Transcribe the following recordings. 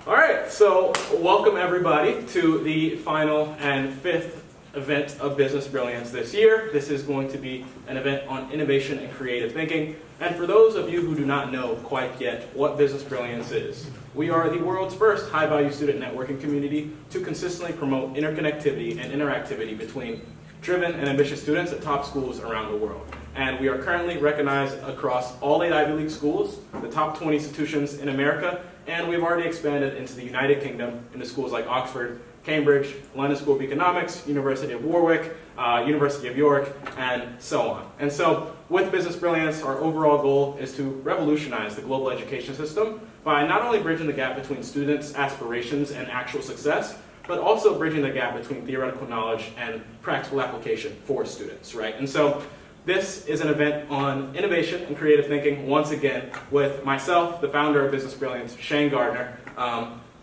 All right, so welcome everybody to the final and fifth event of Business Brilliance this year. This is going to be an event on innovation and creative thinking. And for those of you who do not know quite yet what Business Brilliance is, we are the world's first high-value student networking community to consistently promote interconnectivity and interactivity between driven and ambitious students at top schools around the world. And we are currently recognized across all 8 Ivy League schools, the top 20 institutions in America, and we've already expanded into the United Kingdom into schools like Oxford, Cambridge, London School of Economics, University of Warwick, University of York, and so on. And so with Business Brilliance, our overall goal is to revolutionize the global education system by not only bridging the gap between students' aspirations and actual success, but also bridging the gap between theoretical knowledge and practical application for students, right? And so this is an event on innovation and creative thinking, once again, with myself, the founder of Business Brilliance, Shane Gardner,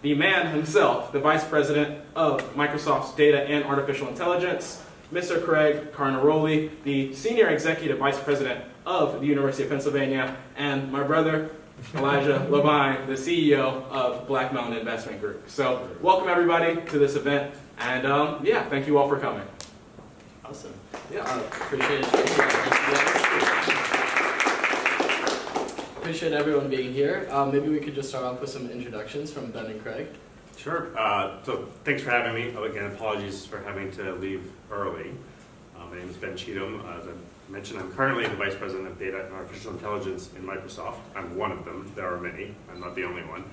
the man himself, the Vice President of Microsoft's Data and Artificial Intelligence, Mr. Craig Carnaroli, the Senior Executive Vice President of the University of Pennsylvania, and my brother, Elijah Levine, the CEO of Black Mountain Investment Group. So welcome everybody to this event, and yeah, thank you all for coming. Awesome. Yeah. Appreciate everyone being here. Maybe we could just start off with some introductions from Ben and Craig. Sure. So thanks for having me. Again, apologies for having to leave early. My name is Ben Cheatham. As I mentioned, I'm currently the Vice President of Data and Artificial Intelligence in Microsoft. I'm one of them. There are many. I'm not the only one.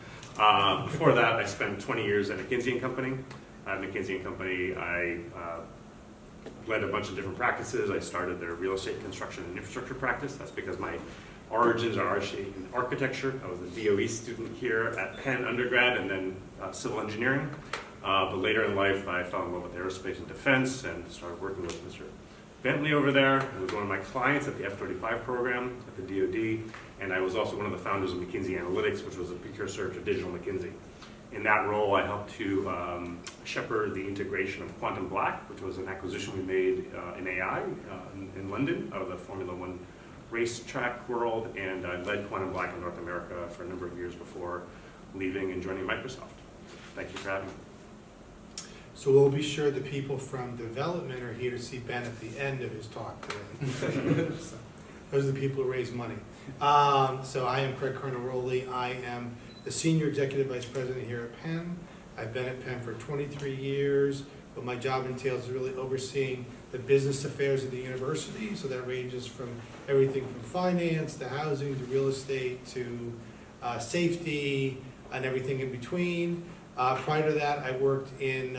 Before that, I spent 20 years at McKinsey & Company. At McKinsey & Company, I led a bunch of different practices. I started their real estate construction and infrastructure practice. That's because my origins are actually in architecture. I was a DOE student here at Penn undergrad and then civil engineering. But later in life, I fell in love with aerospace and defense and started working with Mr. Bentley over there, who was one of my clients at the F-35 program at the DoD. And I was also one of the founders of McKinsey Analytics, which was a precursor to digital McKinsey. In that role, I helped to shepherd the integration of Quantum Black, which was an acquisition we made in AI in London out of the Formula One racetrack world, and I led Quantum Black in North America for a number of years before leaving and joining Microsoft. Thank you for having me. So we'll be sure the people from development are here to see Ben at the end of his talk today. So those are the people who raise money. So I am Craig Carnaroli. I am the Senior Executive Vice President here at Penn. I've been at Penn for 23 years, but my job entails really overseeing the business affairs of the university. So that ranges from everything from finance to housing to real estate to safety and everything in between. Prior to that, I worked in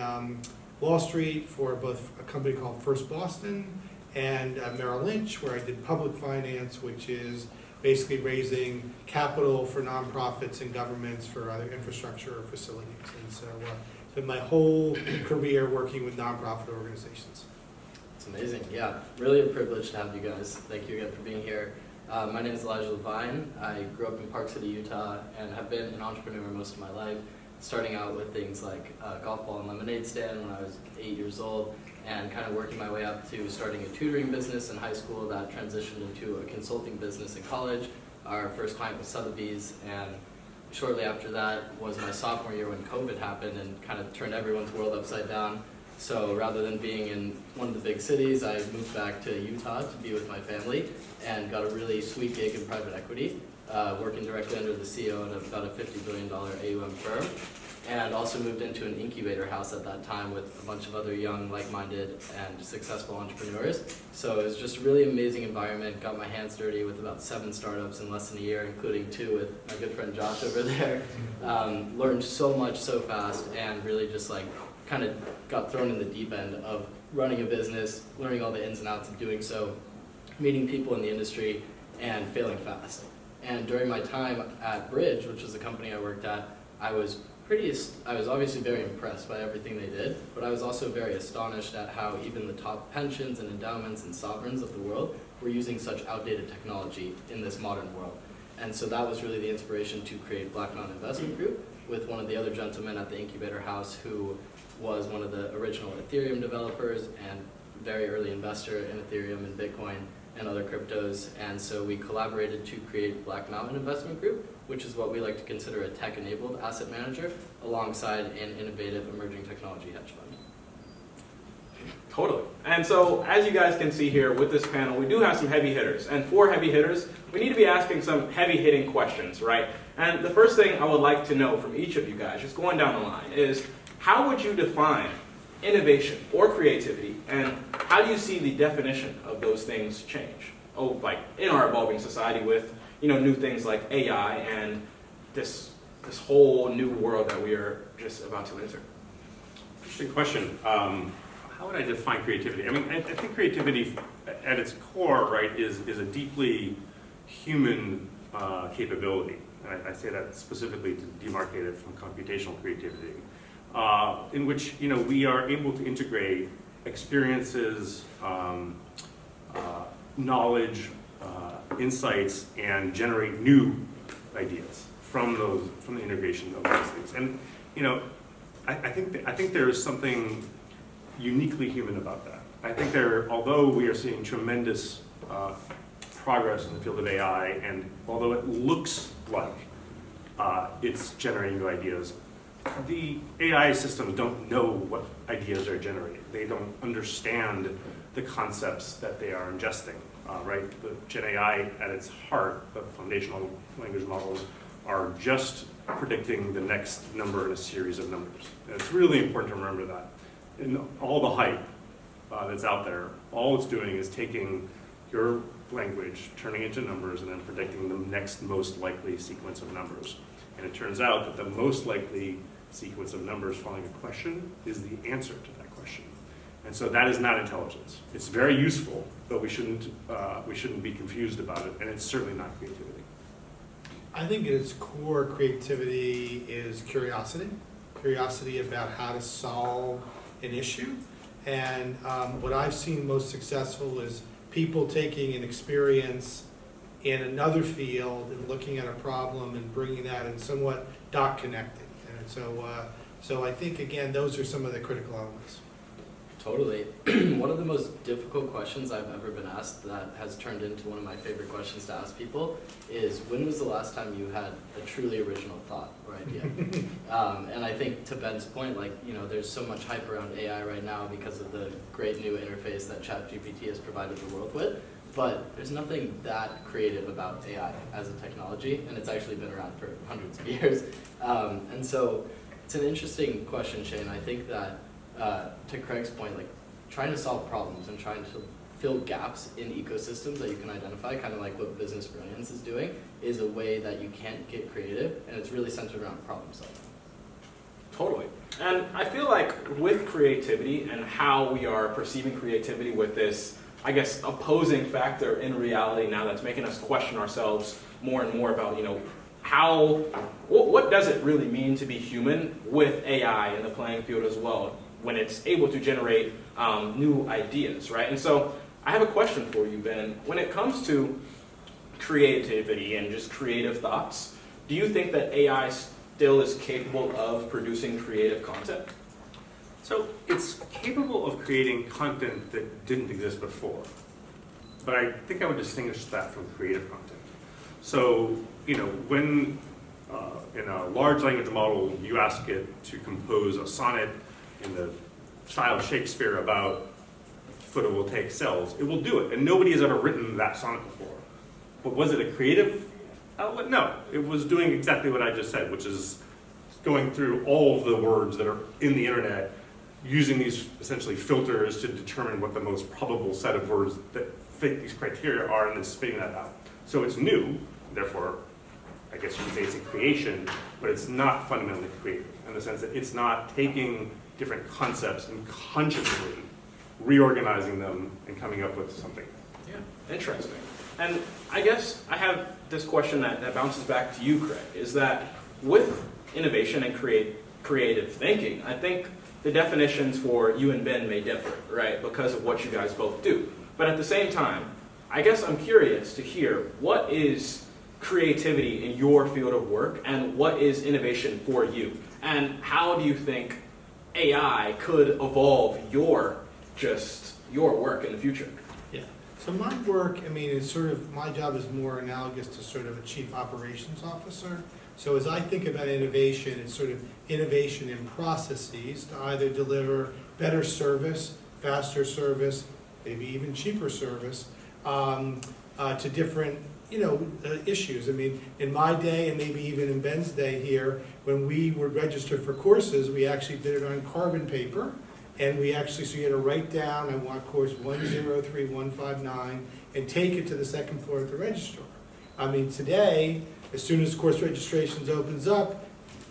Wall Street for both a company called First Boston and Merrill Lynch, where I did public finance, which is basically raising capital for nonprofits and governments for either infrastructure or facilities. And so spent my whole career working with nonprofit organizations. It's amazing. Yeah, really a privilege to have you guys. Thank you again for being here. My name is Elijah Levine. I grew up in Park City, Utah, and have been an entrepreneur most of my life, starting out with things like a golf ball and lemonade stand when I was 8 years old, and kind of working my way up to starting a tutoring business in high school that transitioned into a consulting business in college. Our first client was Sotheby's, and shortly after that was my sophomore year when COVID happened and kind of turned everyone's world upside down. So rather than being in one of the big cities, I moved back to Utah to be with my family and got a really sweet gig in private equity, working directly under the CEO at about a $50 billion AUM firm. And also moved into an incubator house at that time with a bunch of other young, like-minded, and successful entrepreneurs. So it was just a really amazing environment. Got my hands dirty with about 7 startups in less than a year, including 2 with my good friend Josh over there. Learned so much so fast, and really just like kind of got thrown in the deep end of running a business, learning all the ins and outs of doing so, meeting people in the industry, and failing fast. And during my time at Bridge, which was the company I worked at, I was obviously very impressed by everything they did, but I was also very astonished at how even the top pensions and endowments and sovereigns of the world were using such outdated technology in this modern world. And so that was really the inspiration to create Black Mountain Investment Group with one of the other gentlemen at the incubator house who was one of the original Ethereum developers and very early investor in Ethereum and Bitcoin, and other cryptos, and so we collaborated to create Black Mountain Investment Group, which is what we like to consider a tech-enabled asset manager alongside an innovative emerging technology hedge fund. Totally. And so, as you guys can see here with this panel, we do have some heavy hitters. And for heavy hitters, we need to be asking some heavy-hitting questions, right? And the first thing I would like to know from each of you guys, just going down the line, is how would you define innovation or creativity, and how do you see the definition of those things change? Oh, like in our evolving society with, new things like AI and this whole new world that we are just about to enter. Interesting question. How would I define creativity? I mean, I think creativity at its core, right, is a deeply human capability. And I say that specifically to demarcate it from computational creativity, in which we are able to integrate experiences, knowledge, insights, and generate new ideas from the integration of those things. And I think there is something uniquely human about that. I think although we are seeing tremendous progress in the field of AI, and although it looks like it's generating new ideas, the AI systems don't know what ideas are generating. They don't understand the concepts that they are ingesting, right? The Gen AI at its heart, the foundational language models, are just predicting the next number in a series of numbers. And it's really important to remember that. In all the hype that's out there, all it's doing is taking your language, turning it into numbers, and then predicting the next most likely sequence of numbers. And it turns out that the most likely sequence of numbers following a question is the answer to that question. And so that is not intelligence. It's very useful, but we shouldn't be confused about it, and it's certainly not creativity. I think at its core, creativity is curiosity. Curiosity about how to solve an issue. And what I've seen most successful is people taking an experience in another field and looking at a problem and bringing that and somewhat dot connecting. And so I think, again, those are some of the critical elements. Totally. One of the most difficult questions I've ever been asked that has turned into one of my favorite questions to ask people is, when was the last time you had a truly original thought or idea? And I think to Ben's point, there's so much hype around AI right now because of the great new interface that ChatGPT has provided the world with, but there's nothing that creative about AI as a technology, and it's actually been around for hundreds of years. And so it's an interesting question, Shane. I think that to Craig's point, trying to solve problems and trying to fill gaps in ecosystems that you can identify, kind of like what Business Brilliance is doing, is a way that you can't get creative, and it's really centered around problem solving. Totally. And I feel like with creativity and how we are perceiving creativity with this, I guess, opposing factor in reality now that's making us question ourselves more and more about, what does it really mean to be human with AI in the playing field as well, when it's able to generate new ideas, right? And so I have a question for you, Ben. When it comes to creativity and just creative thoughts, do you think that AI still is capable of producing creative content? So it's capable of creating content that didn't exist before. But I think I would distinguish that from creative content. So, when in a large language model, you ask it to compose a sonnet in the style of Shakespeare about photovoltaic cells, it will do it. And nobody has ever written that sonnet before. But was it a creative outlet? No. It was doing exactly what I just said, which is going through all of the words that are in the internet, using these essentially filters to determine what the most probable set of words that fit these criteria are, and then spitting that out. So it's new, therefore, I guess you could say it's a creation, but it's not fundamentally creative in the sense that it's not taking different concepts and consciously reorganizing them and coming up with something. Yeah, interesting. And I guess I have this question that bounces back to you, Craig, is that with innovation and creative thinking, I think the definitions for you and Ben may differ, right, because of what you guys both do. But at the same time, I guess I'm curious to hear, what is creativity in your field of work, and what is innovation for you? And how do you think AI could evolve your work in the future? Yeah. So my work, I mean, is sort of, my job is more analogous to sort of a chief operations officer. So as I think about innovation, it's sort of innovation in processes to either deliver better service, faster service, maybe even cheaper service, to different, issues. I mean, in my day, and maybe even in Ben's day here, when we would register for courses, we actually did it on carbon paper. And we actually, so you had to write down, I want course 103159, and take it to the second floor at the registrar. I mean, today, as soon as course registrations opens up,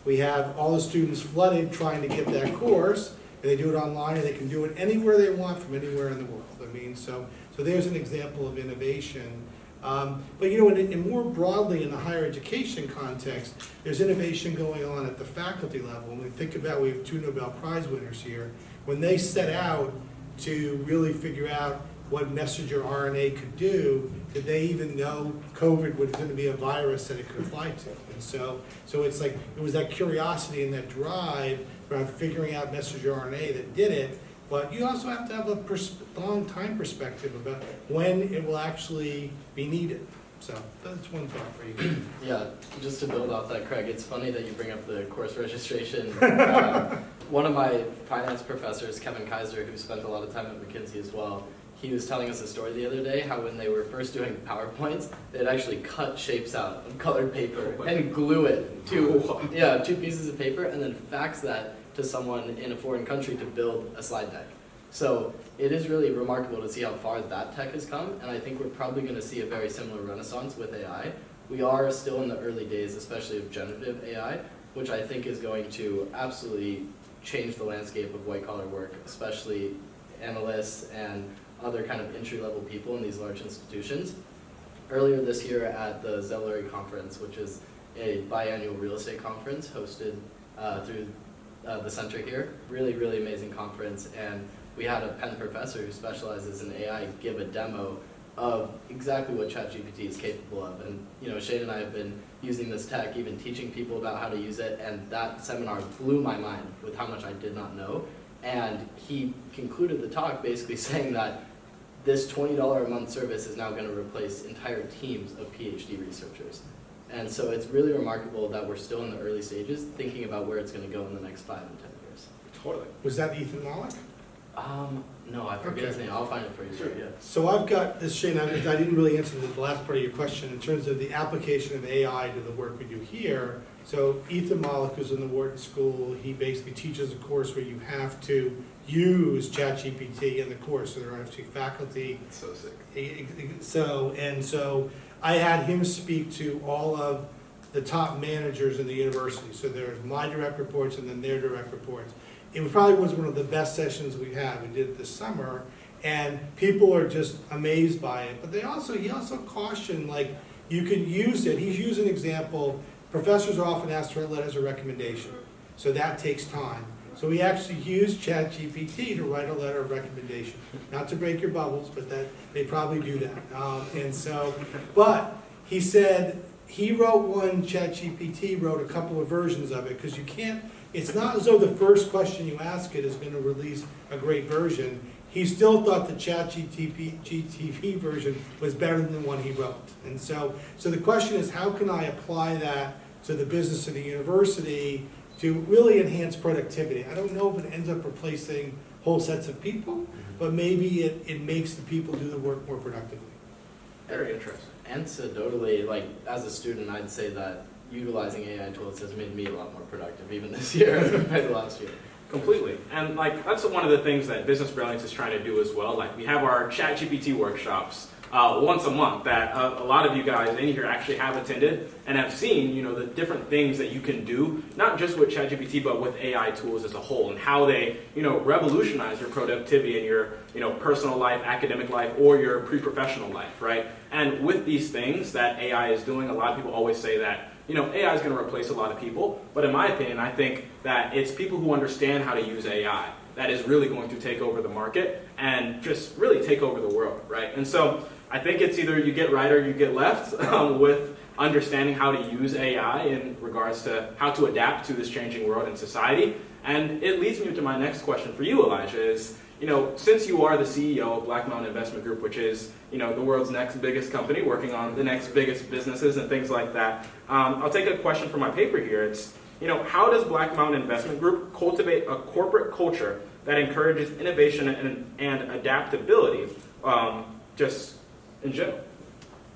we have all the students flooded trying to get that course, and they do it online, and they can do it anywhere they want from anywhere in the world. I mean, so there's an example of innovation. But in more broadly in the higher education context, there's innovation going on at the faculty level. When we think about, we have 2 Nobel Prize winners here, when they set out to really figure out what messenger RNA could do, did they even know COVID was going to be a virus that it could apply to? And so it's like, it was that curiosity and that drive around figuring out messenger RNA that did it, but you also have to have a long time perspective about when it will actually be needed. So that's one thought for you. Yeah, just to build off that, Craig, it's funny that you bring up the course registration. One of my finance professors, Kevin Kaiser, who spent a lot of time at McKinsey as well, he was telling us a story the other day, how when they were first doing PowerPoints, they'd actually cut shapes out of colored paper and glue it to 2 pieces of paper and then fax that to someone in a foreign country to build a slide deck. So it is really remarkable to see how far that tech has come, and I think we're probably going to see a very similar renaissance with AI. We are still in the early days, especially of generative AI, which I think is going to absolutely change the landscape of white-collar work, especially analysts and other kind of entry-level people in these large institutions. Earlier this year at the Zellary Conference, which is a biannual real estate conference hosted through the center here, really, really amazing conference, and we had a Penn professor who specializes in AI give a demo of exactly what ChatGPT is capable of. And Shane and I have been using this tech, even teaching people about how to use it, and that seminar blew my mind with how much I did not know. And he concluded the talk basically saying that this $20 a month service is now going to replace entire teams of PhD researchers. And so it's really remarkable that we're still in the early stages, thinking about where it's going to go in the next 5 and 10 years. Totally. Was that Ethan Wallach? No, I forget his name. I'll find it for you. Sure. Yeah. So I've got this, Shane, I didn't really answer the last part of your question in terms of the application of AI to the work we do here. So Ethan Wallach, who's in the Wharton School, he basically teaches a course where you have to use ChatGPT in the course. So there are actually faculty. It's so sick. So I had him speak to all of the top managers in the university. So there's my direct reports and then their direct reports. It probably was one of the best sessions we've had. We did it this summer, and people are just amazed by it. But he also cautioned, like, you can use it. He's used an example. Professors are often asked to write letters of recommendation, so that takes time. So we actually used ChatGPT to write a letter of recommendation. Not to break your bubbles, but that they probably do that. But he said he wrote one. ChatGPT wrote a couple of versions of it because you can't. It's not as though the first question you ask it is going to release a great version. He still thought the ChatGPT version was better than the one he wrote. And so the question is, how can I apply that to the business of the university to really enhance productivity? I don't know if it ends up replacing whole sets of people, but maybe it makes the people do the work more productively. Very interesting. Anecdotally, like as a student, I'd say that utilizing AI tools has made me a lot more productive, even this year compared to last year. Completely. And like that's one of the things that Business Brilliance is trying to do as well. Like we have our ChatGPT workshops once a month that a lot of you guys in here actually have attended and have seen, the different things that you can do, not just with ChatGPT, but with AI tools as a whole, and how they, revolutionize your productivity in your, personal life, academic life, or your pre-professional life, right? And with these things that AI is doing, a lot of people always say that, AI is going to replace a lot of people, but in my opinion, I think that it's people who understand how to use AI that is really going to take over the market and just really take over the world, right? And so I think it's either you get right or you get left with understanding how to use AI in regards to how to adapt to this changing world and society. And it leads me to my next question for you, Elijah, is, since you are the CEO of Black Mountain Investment Group, which is, the world's next biggest company working on the next biggest businesses and things like that, I'll take a question from my paper here. It's, how does Black Mountain Investment Group cultivate a corporate culture that encourages innovation and adaptability, just in general?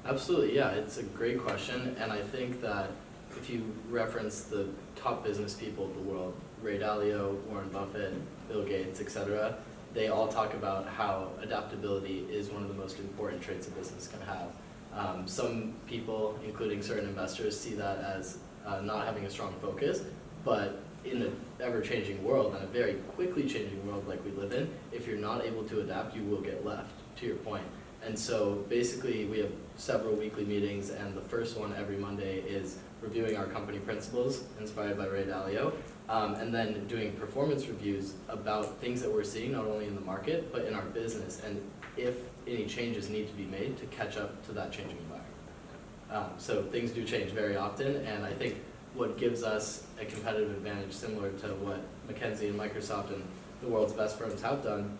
Absolutely, yeah, it's a great question, and I think that if you reference the top business people of the world, Ray Dalio, Warren Buffett, Bill Gates, etc., they all talk about how adaptability is one of the most important traits a business can have. Some people, including certain investors, see that as not having a strong focus, but in an ever-changing world, and a very quickly changing world like we live in, if you're not able to adapt, you will get left, to your point. And so basically we have several weekly meetings, and the first one every Monday is reviewing our company principles, inspired by Ray Dalio, and then doing performance reviews about things that we're seeing, not only in the market, but in our business, and if any changes need to be made to catch up to that changing environment. So things do change very often, and I think what gives us a competitive advantage, similar to what McKinsey and Microsoft and the world's best firms have done,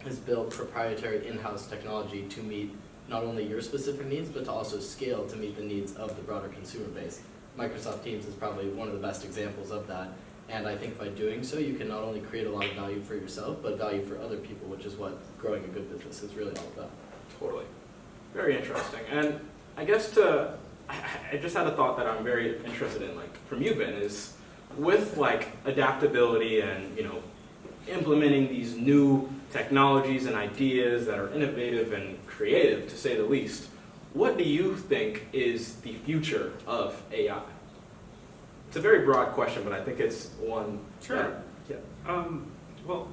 is build proprietary in-house technology to meet not only your specific needs, but to also scale to meet the needs of the broader consumer base. Microsoft Teams is probably one of the best examples of that. And I think by doing so, you can not only create a lot of value for yourself, but value for other people, which is what growing a good business is really all about. Totally. Very interesting. And I guess I just had a thought that I'm very interested in, like from you, Ben, is with like adaptability and, implementing these new technologies and ideas that are innovative and creative, to say the least, what do you think is the future of AI? It's a very broad question, but I think it's one. Sure. Yeah. Well,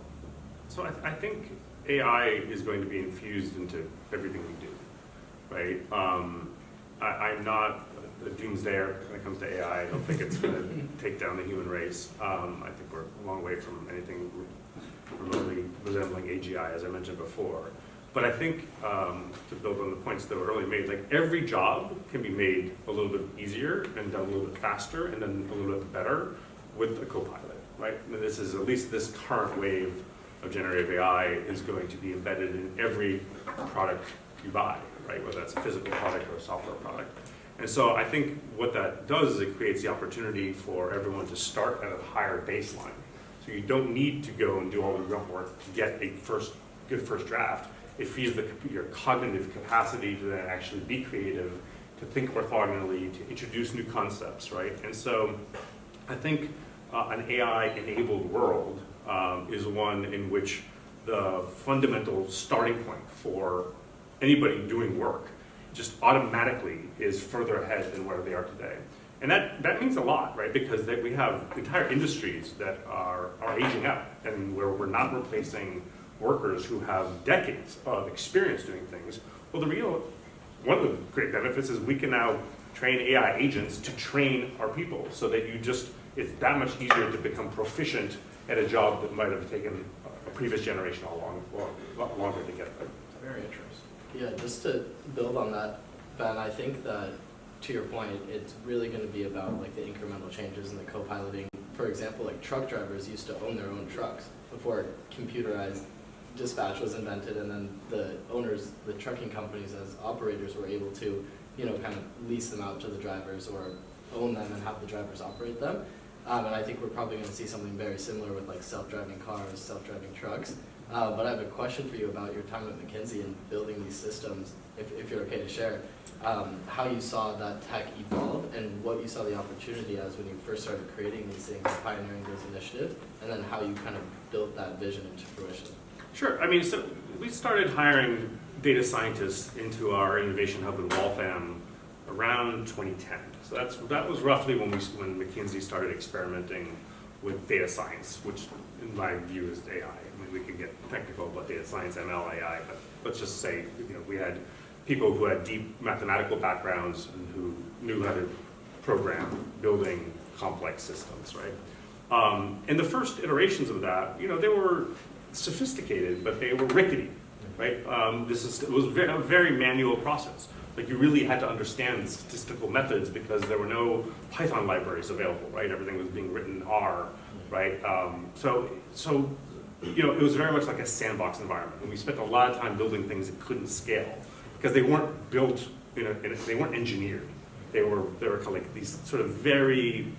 so I think AI is going to be infused into everything we do, right? I'm not a doomsdayer when it comes to AI. I don't think it's going to take down the human race. I think we're a long way from anything remotely resembling AGI, as I mentioned before. But I think, to build on the points that were earlier made, like every job can be made a little bit easier and done a little bit faster and then a little bit better with a co-pilot, right? And this is, at least this current wave of generative AI is going to be embedded in every product you buy, right? Whether that's a physical product or a software product. And so I think what that does is it creates the opportunity for everyone to start at a higher baseline. So you don't need to go and do all the grunt work to get a good first draft. It frees your cognitive capacity to then actually be creative, to think orthogonally, to introduce new concepts, right? And so I think an AI-enabled world is one in which the fundamental starting point for anybody doing work just automatically is further ahead than where they are today. And that means a lot, right? Because we have entire industries that are aging out, and where we're not replacing workers who have decades of experience doing things. Well, one of the great benefits is we can now train AI agents to train our people, so that it's that much easier to become proficient at a job that might have taken a previous generation a lot longer to get there. Very interesting. Yeah, just to build on that, Ben, I think that, to your point, it's really going to be about like the incremental changes in the co-piloting. For example, like truck drivers used to own their own trucks before computerized dispatch was invented, and then the owners, the trucking companies as operators, were able to, kind of lease them out to the drivers or own them and have the drivers operate them. And I think we're probably going to see something very similar with like self-driving cars, self-driving trucks. But I have a question for you about your time at McKinsey and building these systems, if you're okay to share, how you saw that tech evolve and what you saw the opportunity as when you first started creating these things, pioneering those initiatives, and then how you kind of built that vision into fruition. Sure. I mean, so we started hiring data scientists into our innovation hub in Waltham around 2010. So that was roughly when McKinsey started experimenting with data science, which in my view is AI. I mean, we could get technical about data science, ML, AI, but let's just say we had people who had deep mathematical backgrounds and who knew how to program, building complex systems, right? And the first iterations of that, they were sophisticated, but they were rickety, right? It was a very manual process. Like you really had to understand the statistical methods because there were no Python libraries available, right? Everything was being written in R, right? So it was very much like a sandbox environment, and we spent a lot of time building things that couldn't scale because they weren't built, they weren't engineered. They were kind of like these sort of very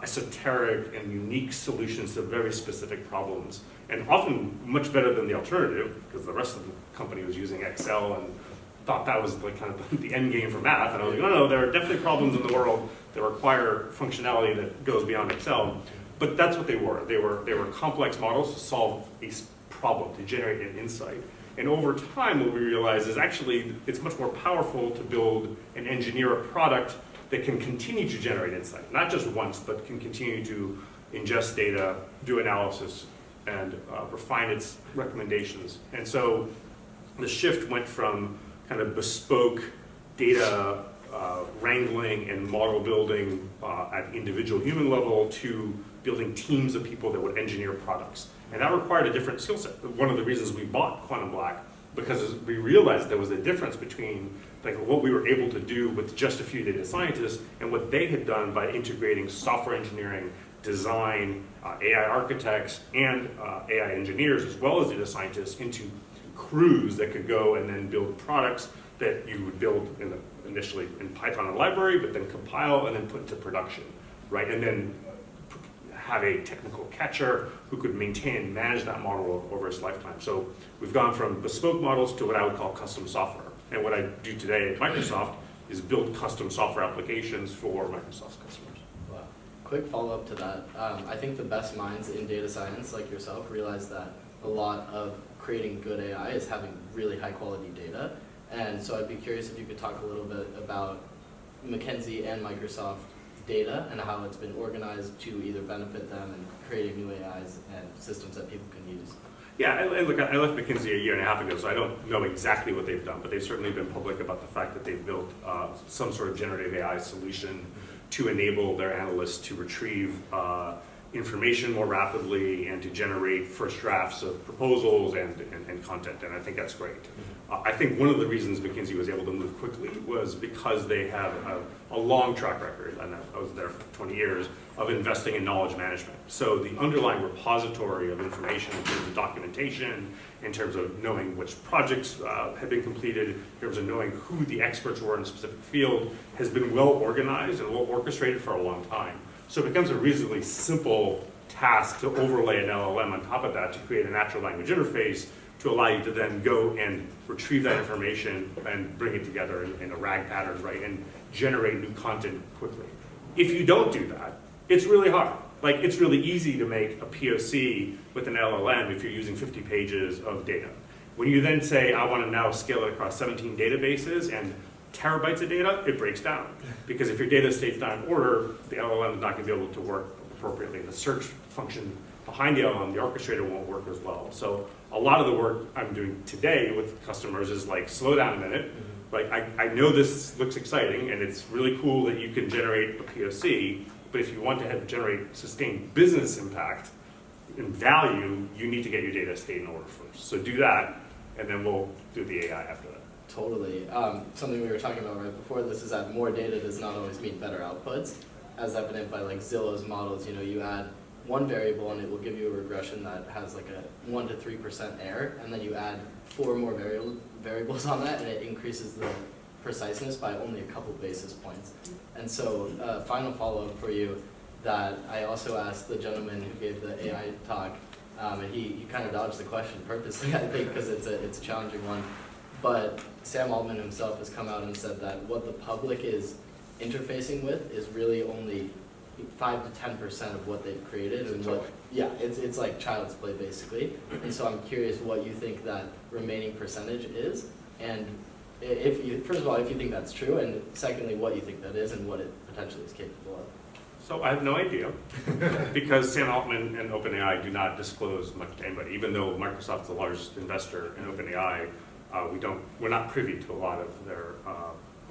esoteric and unique solutions to very specific problems, and often much better than the alternative because the rest of the company was using Excel and thought that was like kind of the end game for math. And I was like, no, there are definitely problems in the world that require functionality that goes beyond Excel. But that's what they were. They were complex models to solve a problem, to generate an insight. And over time, what we realized is actually it's much more powerful to build and engineer a product that can continue to generate insight, not just once, but can continue to ingest data, do analysis, and refine its recommendations. And so the shift went from kind of bespoke data wrangling and model building at individual human level to building teams of people that would engineer products. And that required a different skill set. One of the reasons we bought Quantum Black, because we realized there was a difference between like what we were able to do with just a few data scientists and what they had done by integrating software engineering, design, AI architects, and AI engineers, as well as data scientists, into crews that could go and then build products that you would build initially in Python and library, but then compile and then put into production, right? And then have a technical catcher who could maintain and manage that model over its lifetime. So we've gone from bespoke models to what I would call custom software. And what I do today at Microsoft is build custom software applications for Microsoft's customers. Wow. Quick follow-up to that. I think the best minds in data science, like yourself, realize that a lot of creating good AI is having really high-quality data. And so I'd be curious if you could talk a little bit about McKinsey and Microsoft data and how it's been organized to either benefit them in creating new AIs and systems that people can use. Yeah, and look, I left McKinsey a year and a half ago, so I don't know exactly what they've done, but they've certainly been public about the fact that they've built some sort of generative AI solution to enable their analysts to retrieve information more rapidly and to generate first drafts of proposals and content, and I think that's great. I think one of the reasons McKinsey was able to move quickly was because they have a long track record, and I was there for 20 years, of investing in knowledge management. So the underlying repository of information in terms of documentation, in terms of knowing which projects have been completed, in terms of knowing who the experts were in a specific field, has been well organized and well orchestrated for a long time. So it becomes a reasonably simple task to overlay an LLM on top of that to create a natural language interface to allow you to then go and retrieve that information and bring it together in a RAG pattern, right, and generate new content quickly. If you don't do that, it's really hard. Like, it's really easy to make a POC with an LLM if you're using 50 pages of data. When you then say, I want to now scale it across 17 databases and terabytes of data, it breaks down. Because if your data stays not in order, the LLM is not going to be able to work appropriately. The search function behind the LLM, the orchestrator, won't work as well. So a lot of the work I'm doing today with customers is like, slow down a minute. Like, I know this looks exciting, and it's really cool that you can generate a POC, but if you want to generate sustained business impact and value, you need to get your data state in order first. So do that, and then we'll do the AI after that. Totally. Something we were talking about right before this is that more data does not always mean better outputs, as evident by like Zillow's models. You know, you add one variable and it will give you a regression that has like a 1 to 3% error, and then you add 4 more variables on that, and it increases the preciseness by only a couple basis points. And so, final follow-up for you, that I also asked the gentleman who gave the AI talk, and he kind of dodged the question purposely, I think, because it's a challenging one. But Sam Altman himself has come out and said that what the public is interfacing with is really only 5 to 10% of what they've created, and it's like child's play basically. And so I'm curious what you think that remaining percentage is, and if you, first of all, if you think that's true, and secondly, what you think that is and what it potentially is capable of. So I have no idea, because Sam Altman and OpenAI do not disclose much to anybody. Even though Microsoft's the largest investor in OpenAI, we're not privy to a lot of their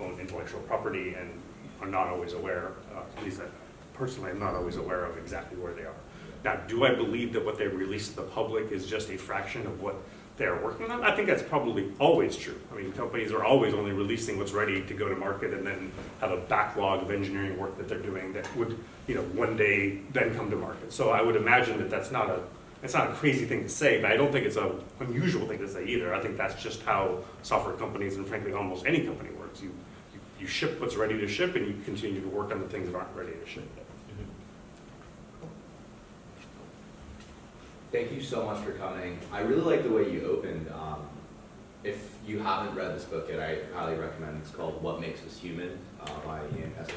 own intellectual property, and are not always aware, at least personally, I'm not always aware of exactly where they are. Now, do I believe that what they release to the public is just a fraction of what they're working on? I think that's probably always true. I mean, companies are always only releasing what's ready to go to market, and then have a backlog of engineering work that they're doing that would, one day then come to market. So I would imagine that that's not it's not a crazy thing to say, but I don't think it's an unusual thing to say either. I think that's just how software companies, and frankly almost any company works. You ship what's ready to ship, and you continue to work on the things that aren't ready to ship yet. Thank you so much for coming. I really like the way you opened. If you haven't read this book yet, I highly recommend. It's called What Makes Us Human by Ian S.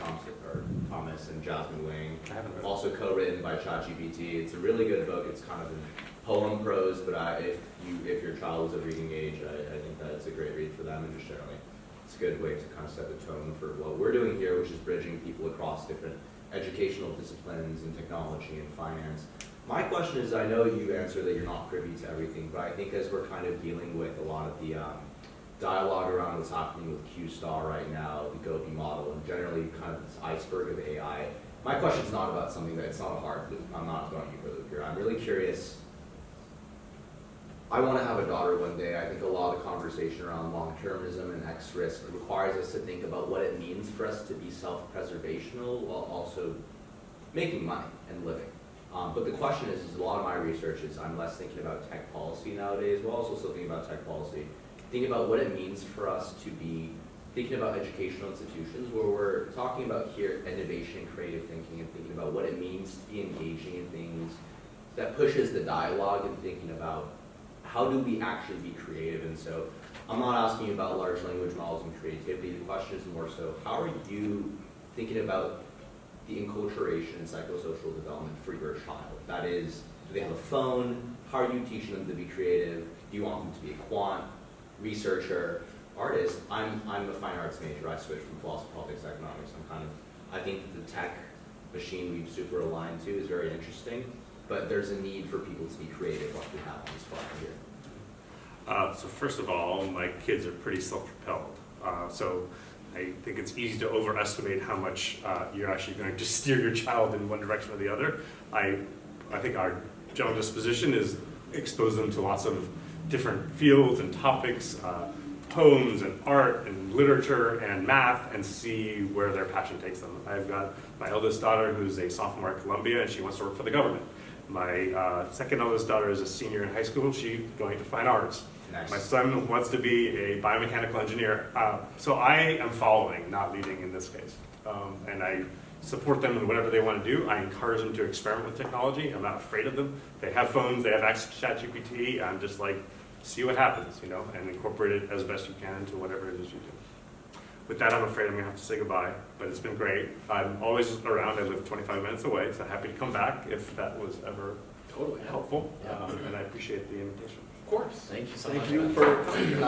Thomas and Jasmine Wing. I haven't read it. Also co-written by ChatGPT. It's a really good book. It's kind of in poem prose, but if your child is of reading age, I think that it's a great read for them, and just generally, it's a good way to kind of set the tone for what we're doing here, which is bridging people across different educational disciplines and technology and finance. My question is, I know you answer that you're not privy to everything, but I think as we're kind of dealing with a lot of the dialogue around what's happening with Q-Star right now, the Gopi model, and generally kind of this iceberg of AI, my question is not about something that, it's not a hard loop. I'm not throwing you for a loop here. I'm really curious. I want to have a daughter one day. I think a lot of conversation around long-termism and X risk requires us to think about what it means for us to be self-preservational while also making money and living. But the question is a lot of my research is I'm less thinking about tech policy nowadays, but also still thinking about tech policy. Thinking about what it means for us to be thinking about educational institutions where we're talking about here innovation, creative thinking, and thinking about what it means to be engaging in things that pushes the dialogue and thinking about how do we actually be creative. And so I'm not asking you about large language models and creativity. The question is more so, how are you thinking about the enculturation and psychosocial development for your child? That is, do they have a phone? How are you teaching them to be creative? Do you want them to be a quant, researcher, artist? I'm a fine arts major. I switched from philosophy, politics, economics. I think the tech machine we've super aligned to is very interesting, but there's a need for people to be creative like we have on this farm here. So first of all, my kids are pretty self-propelled. So I think it's easy to overestimate how much you're actually going to steer your child in one direction or the other. I think our general disposition is expose them to lots of different fields and topics, poems and art and literature and math, and see where their passion takes them. I've got my eldest daughter who's a sophomore at Columbia, and she wants to work for the government. My second eldest daughter is a senior in high school. She's going to fine arts. Nice. My My son wants to be a biomechanical engineer. So I am following, not leading in this case. And I support them in whatever they want to do. I encourage them to experiment with technology. I'm not afraid of them. They have phones, they have access to ChatGPT. I'm just like, see what happens, you know, and incorporate it as best you can into whatever it is you do. With that, I'm afraid I'm going to have to say goodbye, but it's been great. I'm always around. I live 25 minutes away, so happy to come back if that was ever Totally. helpful. Yeah. And I appreciate the invitation. Of course. Thank you so much. Thank you Ben. for coming. And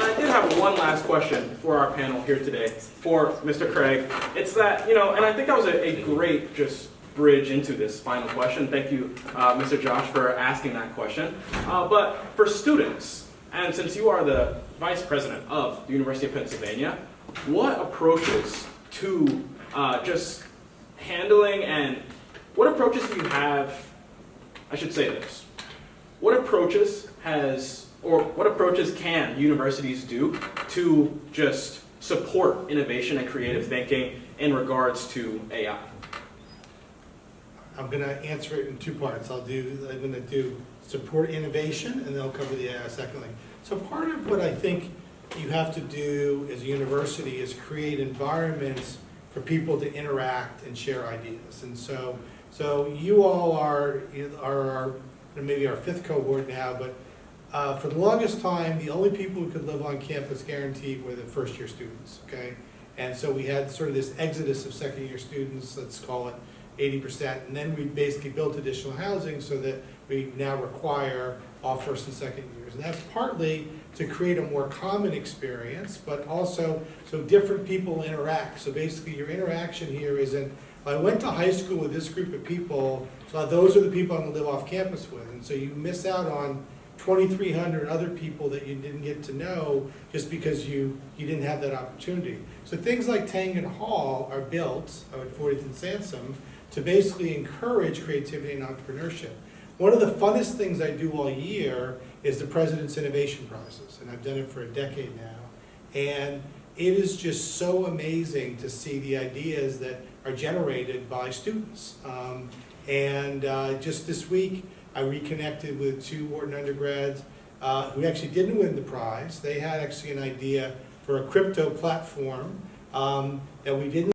I did have one last question for our panel here today for Mr. Craig. It's that, and I think that was a great just bridge into this final question. Thank you, Mr. Josh, for asking that question. But for students, and since you are the Vice President of the University of Pennsylvania, what approaches to just handling and what approaches do you have, I should say this, what approaches can universities do to just support innovation and creative thinking in regards to AI? I'm going to answer it in two parts. I'm going to do support innovation, and then I'll cover the AI secondly. So part of what I think you have to do as a university is create environments for people to interact and share ideas. And so you all are maybe our fifth cohort now, but for the longest time, the only people who could live on campus guaranteed were the first year students, okay? And so we had sort of this exodus of second year students, let's call it 80%, and then we basically built additional housing so that we now require all first and second years. And that's partly to create a more common experience, but also so different people interact. So basically your interaction here isn't, I went to high school with this group of people, so those are the people I'm gonna live off campus with. And so you miss out on 2,300 other people that you didn't get to know just because you didn't have that opportunity. So things like Tangen Hall are built at 40th and Sansom to basically encourage creativity and entrepreneurship. One of the funnest things I do all year is the President's Innovation Prizes, and I've done it for a decade now. And it is just so amazing to see the ideas that are generated by students. And just this week, I reconnected with 2 Wharton undergrads who actually didn't win the prize. They had actually an idea for a crypto platform that we didn't